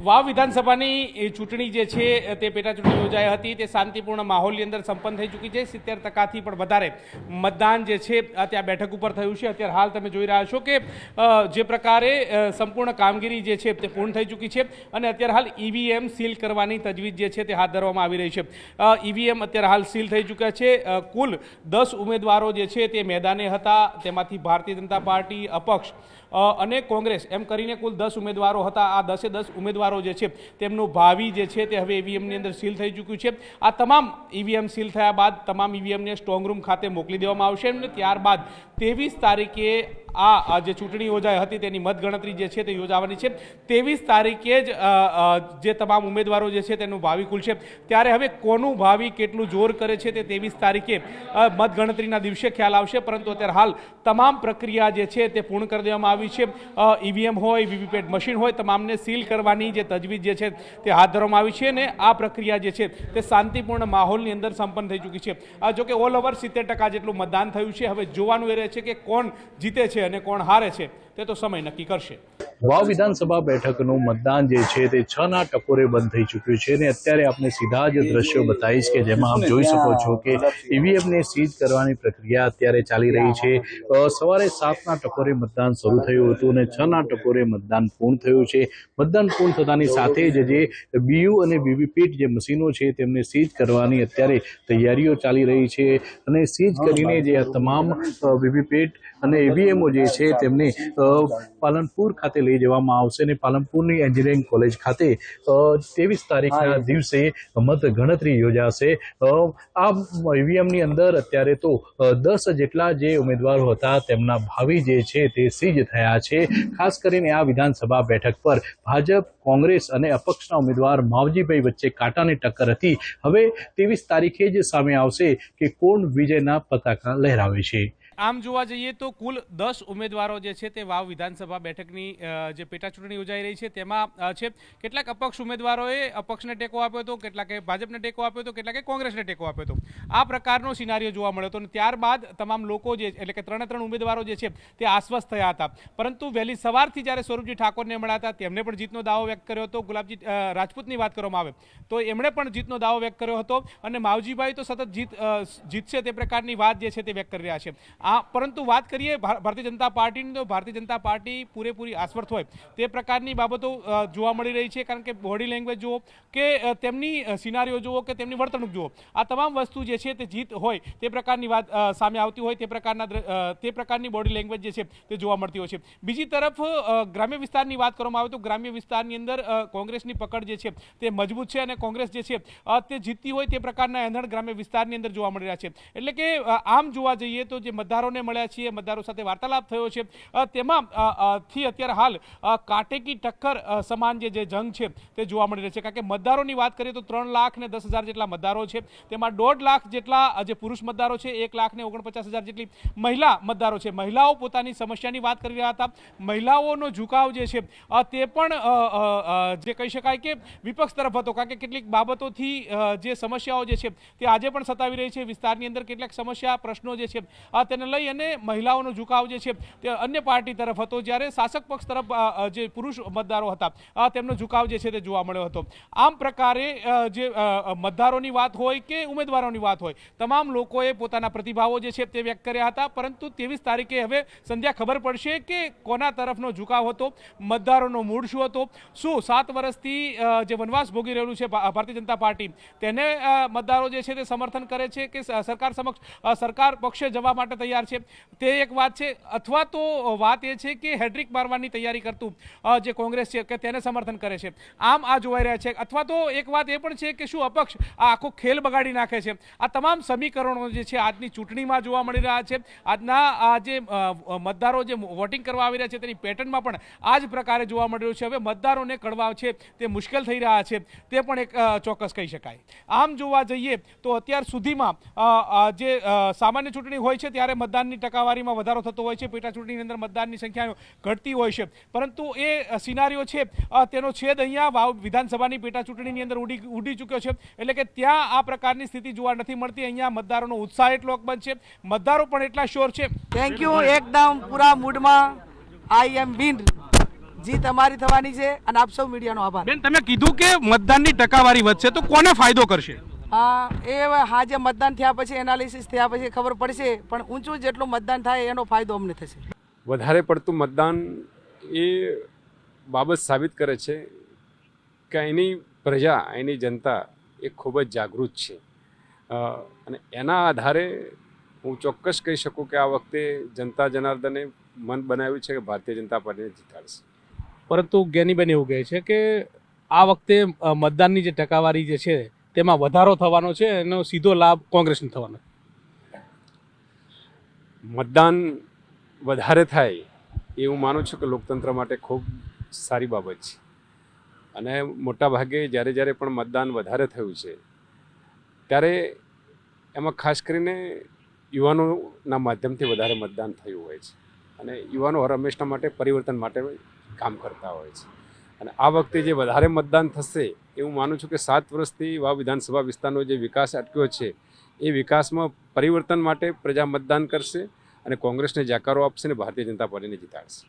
વાવ વિધાનસભાની ચૂંટણી જે છે તે પેટા ચૂંટણી યોજાઈ હતી તે શાંતિપૂર્ણ માહોલની અંદર સંપન્ન થઈ ચૂકી છે। 70% પણ વધારે મતદાન જે છે ત્યાં બેઠક ઉપર થયું છે। અત્યારે હાલ તમે જોઈ રહ્યા છો કે જે પ્રકારે સંપૂર્ણ કામગીરી જે છે તે પૂર્ણ થઈ ચૂકી છે અને અત્યારે હાલ ઈવીએમ સીલ કરવાની તજવીજ જે છે તે હાથ ધરવામાં આવી રહી છે। ઈવીએમ અત્યારે હાલ સીલ થઈ ચૂક્યા છે। કુલ 10 ઉમેદવારો જે છે તે મેદાને હતા, તેમાંથી ભારતીય જનતા પાર્ટી, અપક્ષ અને કોંગ્રેસ એમ કરીને કુલ 10 ઉમેદવારો હતા। આ 10 ઉમેદવારો જે છે તેમનું ભાવિ જે છે તે હવે ઈવીએમની અંદર સીલ થઈ ચૂક્યું છે। આ તમામ ઈવીએમ સીલ થયા બાદ તમામ ઈવીએમને સ્ટ્રોંગ રૂમ ખાતે મોકલી દેવામાં આવશે અને ત્યારબાદ 23 તારીખે આ જે ચૂંટણી યોજાઈ હતી તેની મતગણતરી જે છે તે યોજાવાની છે। 23 તારીખે જ જે તમામ ઉમેદવારો જે છે તેનું ભાવિ ખુલશે। ત્યારે હવે કોનું ભાવિ કેટલું જોર કરે છે તે 23 તારીખે મતગણતરીના દિવસે ખ્યાલ આવશે, પરંતુ અત્યારે હાલ તમામ પ્રક્રિયા જે છે તે પૂર્ણ કરી દેવામાં આવી છે। ઈવીએમ હોય, વીવીપેટ મશીન હોય, તમામને સીલ કરવાની જે તજવીજ જે છે તે હાથ ધરવામાં આવી છે અને આ પ્રક્રિયા જે છે તે શાંતિપૂર્ણ માહોલની અંદર સંપન્ન થઈ ચૂકી છે। જોકે ઓલ ઓવર 70% જેટલું મતદાન થયું છે। હવે જોવાનું એ રહે છે કે કોણ જીતે છે અને કોણ હારે છે તે તો સમય નક્કી કરશે। વાવ વિધાનસભા બેઠકનું મતદાન જે છે તે 6ના ટકોરે બંધ થઈ ચૂક્યું છે અને અત્યારે આપણે સીધા જ દ્રશ્યો બતાવીશ કે જેમાં આપ જોઈ શકો છો કે ઈવીએમને સીઝ કરવાની પ્રક્રિયા અત્યારે ચાલી રહી છે। સવારે 7ના ટકોરે મતદાન શરૂ થયું હતું અને 6ના ટકોરે મતદાન પૂર્ણ થયું છે। મતદાન પૂર્ણ થતાની સાથે જ જે બીયુ અને વીવીપેટ જે મશીનો છે તેમને સીઝ કરવાની અત્યારે તૈયારીઓ ચાલી રહી છે અને સીઝ કરીને જે આ તમામ વીવીપેટ અને ઈવીએમઓ જે છે તેમને પાલનપુર ખાતે લઈ જવામાં આવશે અને પાલનપુરની એન્જિનિયરિંગ કોલેજ ખાતે 23 તારીખના દિવસે મત ગણતરી યોજાશે। આ ઈવીએમની અંદર અત્યારે તો 10 જેટલા જે ઉમેદવારો હતા તેમના ભાવિ જે છે તે સીઝ થયા છે। ખાસ કરીને આ વિધાનસભા બેઠક પર ભાજપ, કોંગ્રેસ અને અપક્ષના ઉમેદવાર માવજીભાઈ વચ્ચે કાંટાની ટક્કર હતી। હવે 23 તારીખે જ સામે આવશે કે કોણ વિજયના પતાકા લહેરાવે છે। આમ જોવા જઈએ તો કુલ 10 ઉમેદવારો જે છે તે વાવ વિધાનસભા બેઠકની જે પેટા ચૂંટણી યોજાઈ રહી છે તેમાં છે કેટલાક અપક્ષ ઉમેદવારોએ અપક્ષને ટેકો આપ્યો હતો, કેટલાકે ભાજપને ટેકો આપ્યો હતો, કેટલાકે કોંગ્રેસને ટેકો આપ્યો હતો। આ પ્રકારનો સિનારીઓ જોવા મળ્યો હતો અને ત્યારબાદ તમામ લોકો જે એટલે કે 3 ઉમેદવારો જે છે તે આશ્વસ્ત થયા હતા, પરંતુ વહેલી સવારથી જ્યારે સ્વરૂપજી ઠાકોરને મળ્યા હતા તેમણે પણ જીતનો દાવો વ્યક્ત કર્યો હતો। ગુલાબજી રાજપૂતની વાત કરવામાં આવે તો એમણે પણ જીતનો દાવો વ્યક્ત કર્યો હતો અને માવજીભાઈ તો સતત જીતશે તે પ્રકારની વાત જે છે તે વ્યક્ત કરી રહ્યા છે। પરંતુ વાત કરીએ ભારતીય જનતા પાર્ટીની તો ભારતીય જનતા પાર્ટી પૂરેપૂરી આશ્વસ્ત હોય તે પ્રકારની બાબતો જોવા મળી રહી છે, કારણ કે બોડી લેંગ્વેજ જુઓ કે તેમની સિનારીઓ જુઓ કે તેમની વર્તણૂક જુઓ, આ તમામ વસ્તુ જે છે તે જીત હોય તે પ્રકારની વાત સામે આવતી હોય તે પ્રકારની બોડી લેંગ્વેજ જે છે તે જોવા મળતી હોય છે। બીજી તરફ ગ્રામ્ય વિસ્તારની વાત કરવામાં આવે તો ગ્રામ્ય વિસ્તારની અંદર કોંગ્રેસની પકડ જે છે તે મજબૂત છે અને કોંગ્રેસ જે છે તે જીતતી હોય તે પ્રકારના એંધણ ગ્રામ્ય વિસ્તારની અંદર જોવા મળી રહ્યા છે। એટલે કે આમ જોવા જઈએ તો જે મતદારોને મળ્યા છીએ, મતદારો સાથે વાર્તાલાપ થયો છે, તેમાં થી અત્યારે હાલ કાટેકી ટક્કર સમાન જે જંગ છે તે જોવા મળી રહી છે। કારણ કે મતદારોની વાત કરીએ તો 3,10,000 જેટલા મતદારો છે, તેમાં 1.5 લાખ જેટલા જે પુરુષ મતદારો છે, 1,49,000 જેટલી મહિલા મતદારો છે। મહિલાઓ પોતાની સમસ્યાની વાત કરી રહ્યા હતા। મહિલાઓનો ઝુકાવ જે છે તે પણ જે કહી શકાય કે વિપક્ષ તરફ હતો, કારણ કે કેટલીક બાબતોથી જે સમસ્યાઓ જે છે તે આજે પણ સતાવી રહી છે વિસ્તારની અંદર। કેટલાક સમસ્યા પ્રશ્નો જે છે તેને લઈ અને મહિલાઓનો ઝુકાવ જે છે તે અન્ય પાર્ટી તરફ હતો, જ્યારે શાસક પક્ષ તરફ જે પુરુષ મતદારો હતા તેમનો ઝુકાવ જે છે તે જોવા મળ્યો હતો। આમ પ્રકારે જે મતદારોની વાત હોય કે ઉમેદવારોની વાત હોય, તમામ લોકોએ પોતાના પ્રતિભાવો જે છે તે વ્યક્ત કર્યા હતા, પરંતુ 23 તારીખે હવે સંધ્યા ખબર પડશે કે કોના તરફનો ઝુકાવ હતો, મતદારોનો મૂડ શું હતો। શું 7 વર્ષથી જે વનવાસ ભોગી રહેલું છે ભારતીય જનતા પાર્ટી તેને મતદારો જે છે તે સમર્થન કરે છે કે સરકાર પક્ષે જવા માટે તૈયાર છે, તે એક વાત છે, અથવા તો વાત એ છે કે હેડ્રિક મારવાની તૈયારી કરતું જે કોંગ્રેસ છે કે તેને સમર્થન કરે છે। આમ આ જોવાઈ રહ્યા છે, અથવા તો એક વાત એ પણ છે કે શું અપક્ષ આ આખો ખેલ બગાડી નાખે છે। આ તમામ સમીકરણો જે છે આજની ચૂંટણીમાં જોવા મળી રહ્યા છે। આજના આ જે મતદારો જે વોટિંગ કરવા આવી રહ્યા છે તેની પેટર્નમાં પણ આ જ પ્રકારે જોવા મળી રહ્યું છે। હવે મતદારોને કળવા છે તે મુશ્કેલ થઈ રહ્યા છે તે પણ એક ચોક્કસ કહી શકાય। આમ જોવા જઈએ તો અત્યાર સુધીમાં જે સામાન્ય ચૂંટણી હોય છે ત્યારે મતદાનની ટકાવારીમાં વધારો થતો હોય છે, પેટા ચૂંટણીની અંદર મતદાનની સંખ્યા ઘટતી હોય છે, પરંતુ એ સિનારીઓ છે તેનો છેદ અહીંયા વાવ વિધાનસભાની પેટા ચૂંટણીની અંદર ઉડી ચૂક્યો છે। એટલે કે ત્યાં આ પ્રકારની સ્થિતિ જોવા નથી મળતી। અહીંયા મતદારોનો ઉત્સાહ એટલો અકબંધ છે, મતદારો પણ એટલા શ્યોર છે। થેન્ક યુ, એકદમ પૂરા મૂડમાં આઈ એમ વિન। જીત અમારી થવાની છે અને આપ સૌ મીડિયાનો આભાર. બેન, તમે કીધું કે મતદાનની ટકાવારી વધશે, તો કોને ફાયદો કરશે? એ હાજે મતદાન થયા પછી એનાલિસિસ થયા પછી ખબર પડશે, પણ ઊંચું જેટલું મતદાન થાય એનો ફાયદો અમને થશે. વધારે પડતું મતદાન એ બાબત સાબિત કરે છે કે અહીંની પ્રજા, અહીંની જનતા એ ખૂબ જ જાગૃત છે અને એના આધારે હું ચોક્કસ કહી શકું કે આ વખતે જનતા જનાર્દને મન બનાવ્યું છે કે ભારતીય જનતા પાર્ટીને જીતાડશે. પરંતુ જ્ઞાનીબેન એવું કહે છે કે આ વખતે મતદાનની જે ટકાવારી જે છે તેમાં વધારો થવાનો છે, એનો સીધો લાભ કોંગ્રેસને થવાનો. મતદાન વધારે થાય એ હું માનું છું કે લોકતંત્ર માટે ખૂબ સારી બાબત છે અને મોટા ભાગે જ્યારે જ્યારે પણ મતદાન વધારે થયું છે ત્યારે એમાં ખાસ કરીને યુવાનોના માધ્યમથી વધારે મતદાન થયું હોય છે અને યુવાનો હર હંમેશના માટે પરિવર્તન માટે કામ કરતા હોય છે. અને આ વખતે જે વધારે મતદાન થશે એ હું માનું છું કે 7 વર્ષથી વાવ વિધાનસભા વિસ્તારનો જે વિકાસ અટક્યો છે એ વિકાસમાં પરિવર્તન માટે પ્રજા મતદાન કરશે અને કોંગ્રેસને જાકારો આપશે અને ભારતીય જનતા પાર્ટીને જીતાડશે.